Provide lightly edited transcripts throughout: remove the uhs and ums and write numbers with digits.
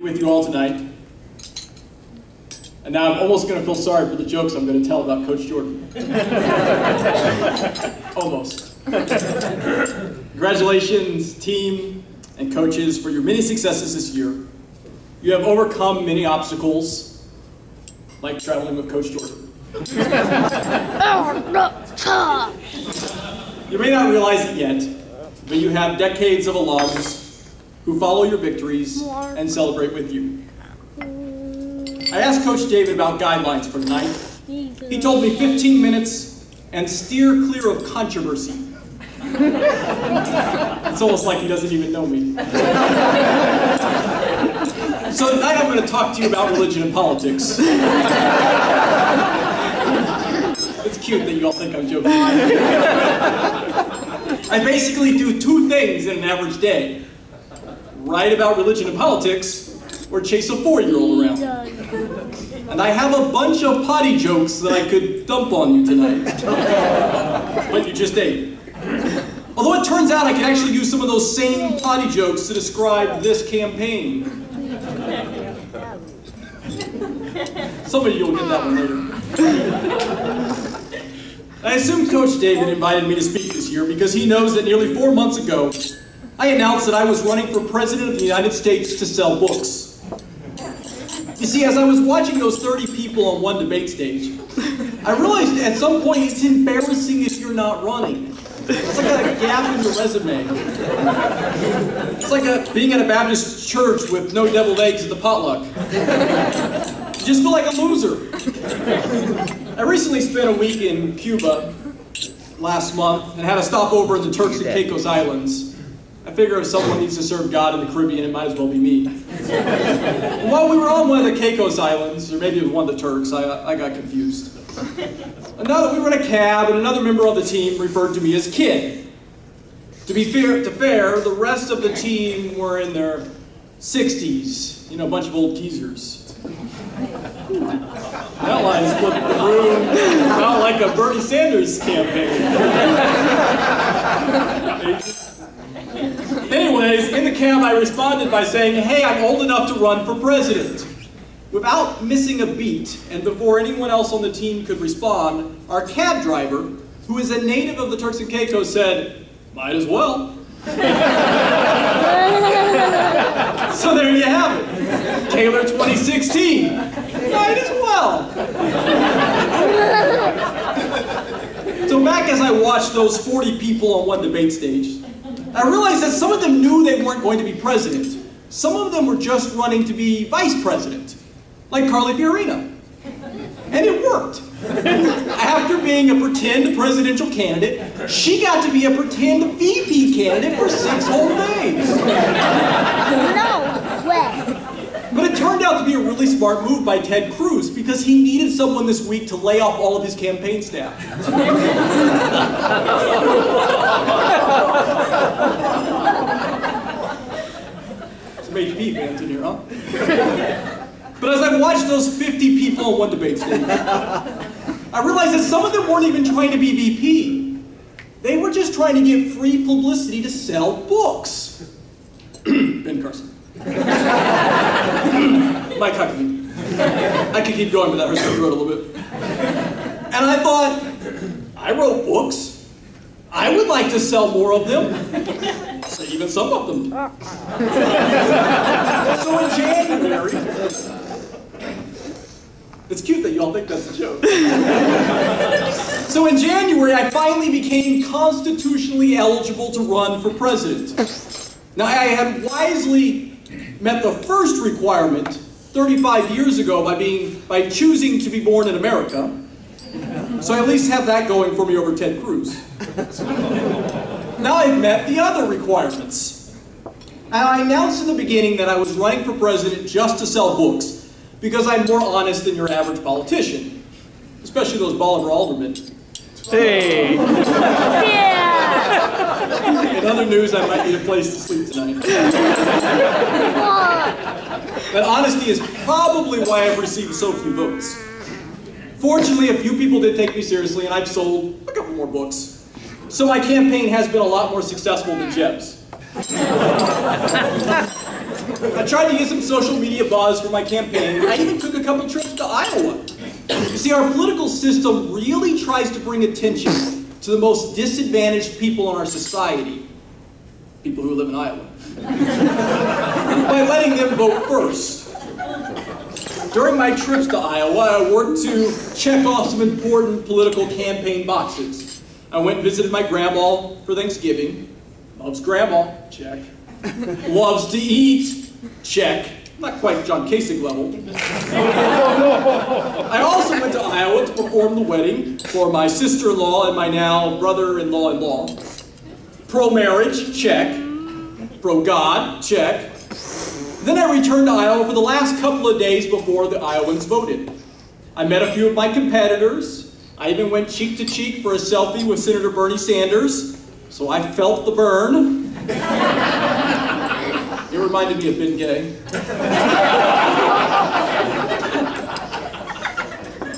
with you all tonight. And now I'm almost going to feel sorry for the jokes I'm going to tell about Coach Jordan. Almost. Congratulations, team and coaches, for your many successes this year. You have overcome many obstacles, like traveling with Coach Jordan. You may not realize it yet, but you have decades of alums who follow your victories and celebrate with you. I asked Coach David about guidelines for tonight. He told me 15 minutes and steer clear of controversy. It's almost like he doesn't even know me. So tonight I'm going to talk to you about religion and politics. It's cute that you all think I'm joking. I basically do two things in an average day. Write about religion and politics, or chase a 4-year-old around. And I have a bunch of potty jokes that I could dump on you tonight. But you just ate. Although it turns out I can actually use some of those same potty jokes to describe this campaign. Some of you will get that one later. I assume Coach David invited me to speak this year because he knows that nearly 4 months ago, I announced that I was running for President of the United States to sell books. You see, as I was watching those 30 people on one debate stage, I realized at some point it's embarrassing if you're not running. It's like a gap in your resume. It's like being at a Baptist church with no deviled eggs at the potluck. You just feel like a loser. I recently spent a week in Cuba last month and had a stopover in the Turks and Caicos Islands. I figure if someone needs to serve God in the Caribbean, it might as well be me. And while we were on one of the Caicos Islands, or maybe it was one of the Turks, I got confused. And now that we were in a cab, and another member of the team referred to me as Kid. To be fair, the rest of the team were in their 60s, you know, a bunch of old geezers. That line split the room, not like a Bernie Sanders campaign. Anyways, in the cab I responded by saying, hey, I'm old enough to run for president. Without missing a beat, and before anyone else on the team could respond, our cab driver, who is a native of the Turks and Caicos, said, might as well. So there you have it. Taylor 2016. Might as well. So back as I watched those 40 people on one debate stage, I realized that some of them knew they weren't going to be president. Some of them were just running to be vice president, like Carly Fiorina. And it worked. After being a pretend presidential candidate, she got to be a pretend VP candidate for 6 whole days. No way. But it turned out to be a really smart move by Ted Cruz because he needed someone this week to lay off all of his campaign staff. Some HP fans in here, huh? But as I watched those 50 people on one debate stage, I realized that some of them weren't even trying to be VP. They were just trying to get free publicity to sell books. Ben Carson. Mike Huckabee. I could keep going, but that hurts my throat a little bit. And I thought, I wrote books. I would like to sell more of them. Even some of them. So in January, it's cute that you all think that's a joke. So in January, I finally became constitutionally eligible to run for president. Now, I had wisely met the first requirement 35 years ago by choosing to be born in America. So I at least have that going for me over Ted Cruz. Now I've met the other requirements. And I announced in the beginning that I was running for president just to sell books, because I'm more honest than your average politician, especially those Bolivar aldermen. Hey! Yeah! In other news, I might need a place to sleep tonight. That honesty is probably why I've received so few votes. Fortunately, a few people did take me seriously, and I've sold a couple more books. So my campaign has been a lot more successful than Jeb's. I tried to get some social media buzz for my campaign. I even took a couple trips to Iowa. You see, our political system really tries to bring attention to the most disadvantaged people in our society, people who live in Iowa, by letting them vote first. During my trips to Iowa, I worked to check off some important political campaign boxes. I went and visited my grandma for Thanksgiving. Loves grandma, check. Loves to eat, check. Not quite John Kasich level. I also went to Iowa to perform the wedding for my sister-in-law and my now brother-in-law-in-law. Pro-marriage, check. Pro-God, check. Then I returned to Iowa for the last couple of days before the Iowans voted. I met a few of my competitors. I even went cheek to cheek for a selfie with Senator Bernie Sanders, so I felt the burn. It reminded me of Banquet.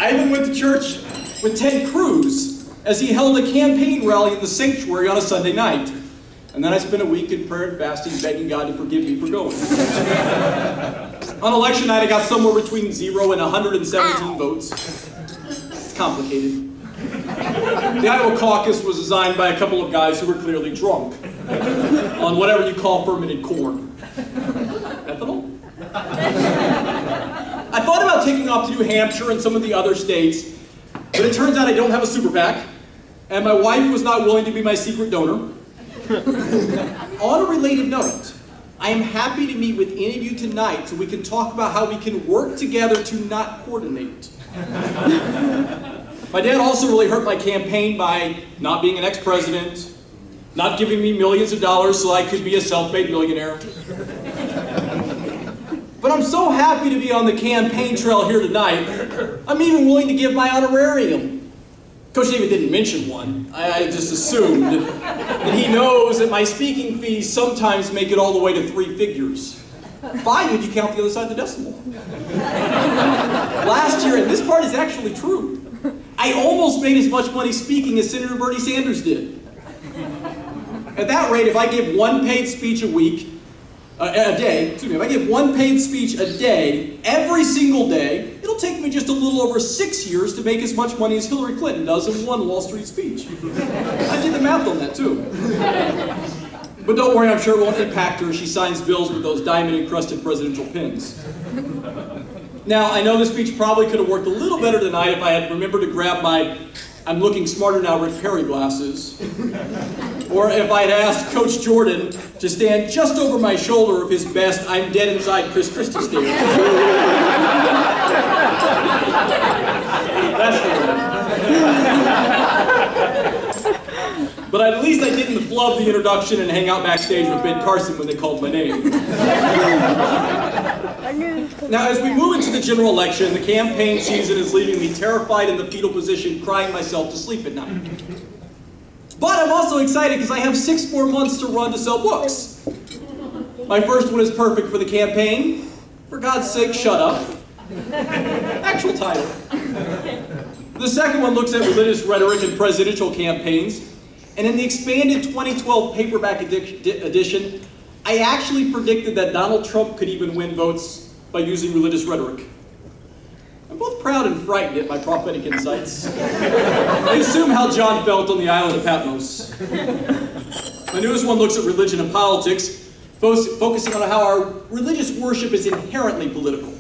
I even went to church with Ted Cruz as he held a campaign rally in the sanctuary on a Sunday night. And then I spent a week in prayer and fasting, begging God to forgive me for going. On election night, I got somewhere between 0 and 117 votes. It's complicated. The Iowa caucus was designed by a couple of guys who were clearly drunk on whatever you call fermented corn. Ethanol? I thought about taking off to New Hampshire and some of the other states, but it turns out I don't have a super PAC, and my wife was not willing to be my secret donor. On a related note, I am happy to meet with any of you tonight so we can talk about how we can work together to not coordinate. My dad also really hurt my campaign by not being an ex-president, not giving me millions of dollars so I could be a self-made millionaire. But I'm so happy to be on the campaign trail here tonight, I'm even willing to give my honorarium. Coach David didn't mention one. I just assumed that he knows that my speaking fees sometimes make it all the way to 3 figures. 5 if you count the other side of the decimal. Last year, and this part is actually true, I almost made as much money speaking as Senator Bernie Sanders did. At that rate, if I give one paid speech a day, if I give one paid speech a day, every single day, it'll take me just a little over 6 years to make as much money as Hillary Clinton does in one Wall Street speech. I did the math on that too. But don't worry, I'm sure it won't impact her as she signs bills with those diamond-encrusted presidential pins. Now, I know this speech probably could have worked a little better tonight if I had remembered to grab my I'm looking smarter now Rick Perry glasses. Or if I'd asked Coach Jordan to stand just over my shoulder of his best I'm dead inside Chris Christie stare. That's the one. But at least I didn't flub the introduction and hang out backstage with Ben Carson when they called my name. Now, as we move into the general election, the campaign season is leaving me terrified in the fetal position, crying myself to sleep at night. But I'm also excited because I have 6 more months to run to sell books. My first one is perfect for the campaign. For God's sake, shut up. Actual title. The second one looks at religious rhetoric and presidential campaigns. And in the expanded 2012 paperback edition, I actually predicted that Donald Trump could even win votes by using religious rhetoric. I'm both proud and frightened at my prophetic insights. I assume how John felt on the island of Patmos. My newest one looks at religion and politics, focusing on how our religious worship is inherently political.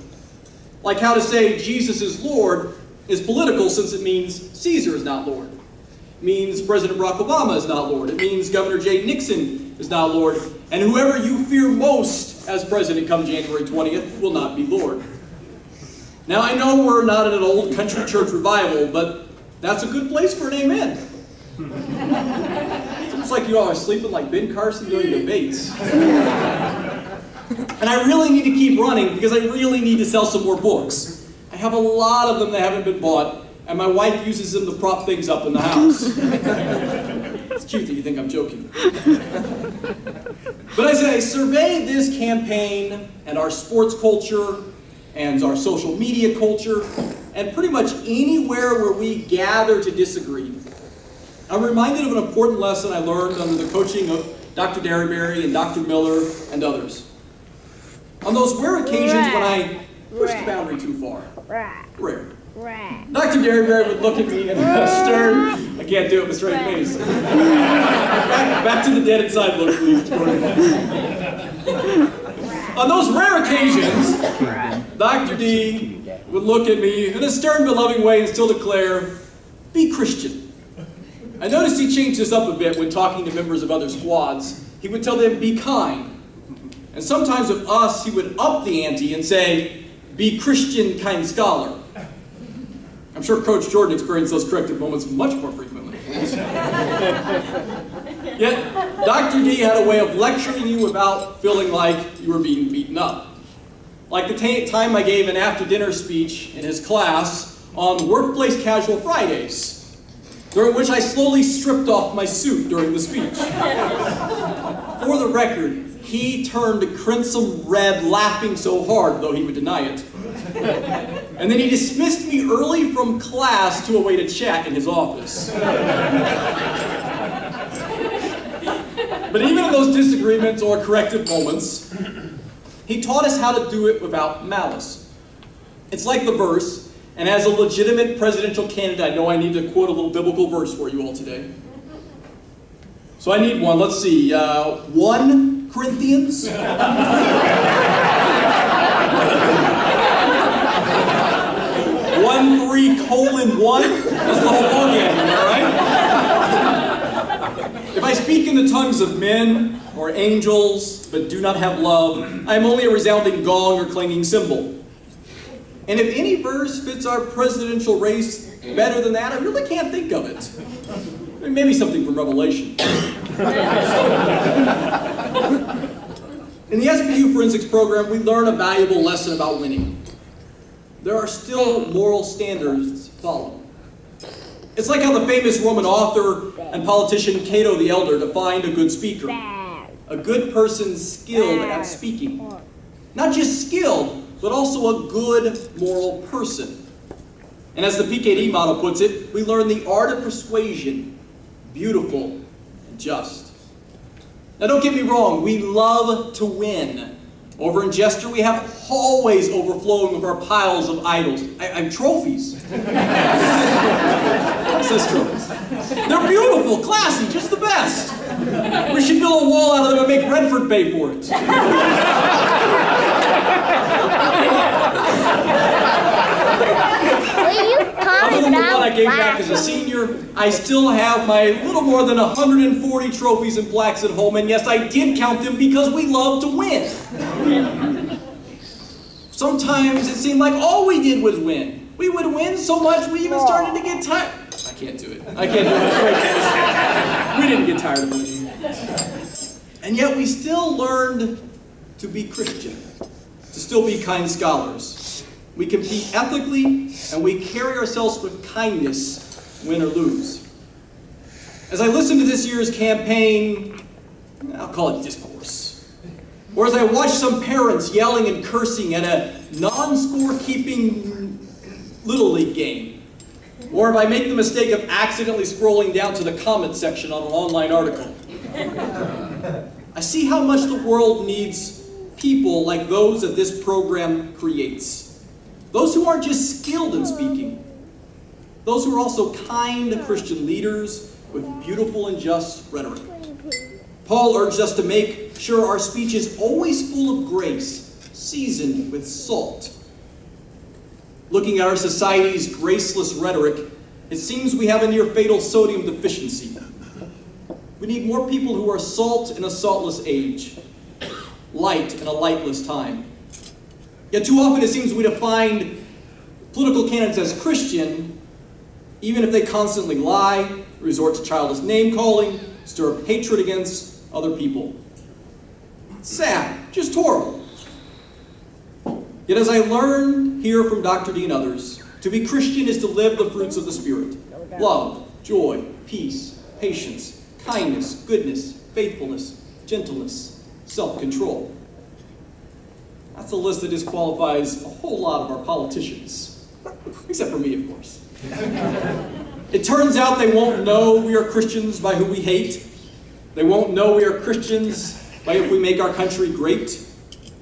Like how to say Jesus is Lord is political since it means Caesar is not Lord. It means President Barack Obama is not Lord. It means Governor Jay Nixon is not Lord. And whoever you fear most as president come January 20th will not be Lord. Now, I know we're not in an old country church revival, but that's a good place for an amen. It's almost like you all are sleeping like Ben Carson during debates. And I really need to keep running because I really need to sell some more books. I have a lot of them that haven't been bought, and my wife uses them to prop things up in the house. It's cute that you think I'm joking. But as I survey this campaign and our sports culture and our social media culture and pretty much anywhere where we gather to disagree, I'm reminded of an important lesson I learned under the coaching of Dr. Derryberry and Dr. Miller and others. On those rare occasions when I push the boundary too far. Rare. Dr. Derryberry would look at me in a stern, I can't do it with a straight face. Back to the dead inside look, please. On those rare occasions, Dr. D would look at me in a stern but loving way and still declare, be Christian. I noticed he changed this up a bit when talking to members of other squads. He would tell them, be kind. And sometimes with us, he would up the ante and say, be Christian, kind scholar. I'm sure Coach Jordan experienced those corrective moments much more frequently. Yet, Dr. D had a way of lecturing you without feeling like you were being beaten up. Like the time I gave an after-dinner speech in his class on Workplace Casual Fridays, during which I slowly stripped off my suit during the speech. For the record, he turned crimson red laughing so hard, though he would deny it. And then he dismissed me early from class to await a chat in his office. But even in those disagreements or corrective moments, he taught us how to do it without malice. It's like the verse, and as a legitimate presidential candidate, I know I need to quote a little biblical verse for you all today. So I need one. Let's see. 1 Corinthians. 1:3:1. That's the whole ballgame, am I right? If I speak in the tongues of men or angels, but do not have love, I am only a resounding gong or clanging cymbal. And if any verse fits our presidential race better than that, I really can't think of it. Maybe something from Revelation. In the SBU forensics program, we learn a valuable lesson about winning. There are still moral standards to follow. It's like how the famous Roman author and politician Cato the Elder defined a good speaker. A good person skilled at speaking. Not just skilled, but also a good moral person. And as the PKD model puts it, we learn the art of persuasion, beautiful and just. Now don't get me wrong, we love to win. Over in Jester, we have hallways overflowing with our piles of idols. Trophies. Says trophies. They're beautiful, classy, just the best. We should build a wall out of them and make Redford pay for it. Other than the one I gave back as a senior, I still have my little more than 140 trophies and plaques at home, and yes, I did count them because we love to win. Sometimes it seemed like all we did was win. We would win so much we even started to get tired. I can't do it. I can't do it. We didn't get tired of winning. And yet we still learned to be Christian, to still be kind scholars. We compete ethically, and we carry ourselves with kindness, win or lose. As I listen to this year's campaign, I'll call it discourse, or as I watch some parents yelling and cursing at a non-score-keeping Little League game, or if I make the mistake of accidentally scrolling down to the comment section on an online article, I see how much the world needs people like those that this program creates. Those who aren't just skilled in speaking, those who are also kind Christian leaders with beautiful and just rhetoric. Paul urged us to make sure our speech is always full of grace, seasoned with salt. Looking at our society's graceless rhetoric, it seems we have a near fatal sodium deficiency. We need more people who are salt in a saltless age, light in a lightless time. Yet too often it seems we define political candidates as Christian, even if they constantly lie, resort to childish name-calling, stir up hatred against other people. It's sad, just horrible. Yet as I learned here from Dr. D and others, to be Christian is to live the fruits of the Spirit. Love, joy, peace, patience, kindness, goodness, faithfulness, gentleness, self-control. That's a list that disqualifies a whole lot of our politicians. Except for me, of course. It turns out they won't know we are Christians by who we hate. They won't know we are Christians by if we make our country great.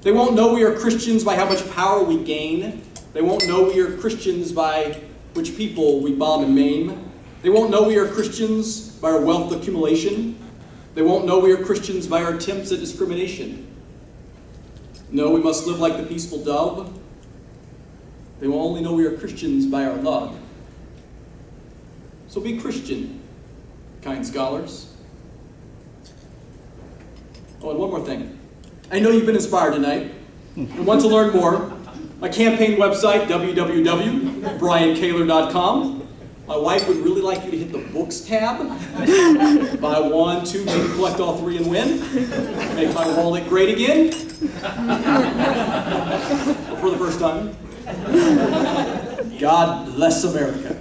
They won't know we are Christians by how much power we gain. They won't know we are Christians by which people we bomb and maim. They won't know we are Christians by our wealth accumulation. They won't know we are Christians by our attempts at discrimination. No, we must live like the peaceful dove. They will only know we are Christians by our love. So be Christian, kind scholars. Oh, and one more thing. I know you've been inspired tonight and want to learn more. My campaign website, www.briankaler.com. My wife would really like you to hit the books tab. Buy one, two, maybe collect all three and win. Make my wallet great again. But for the first time. God bless America.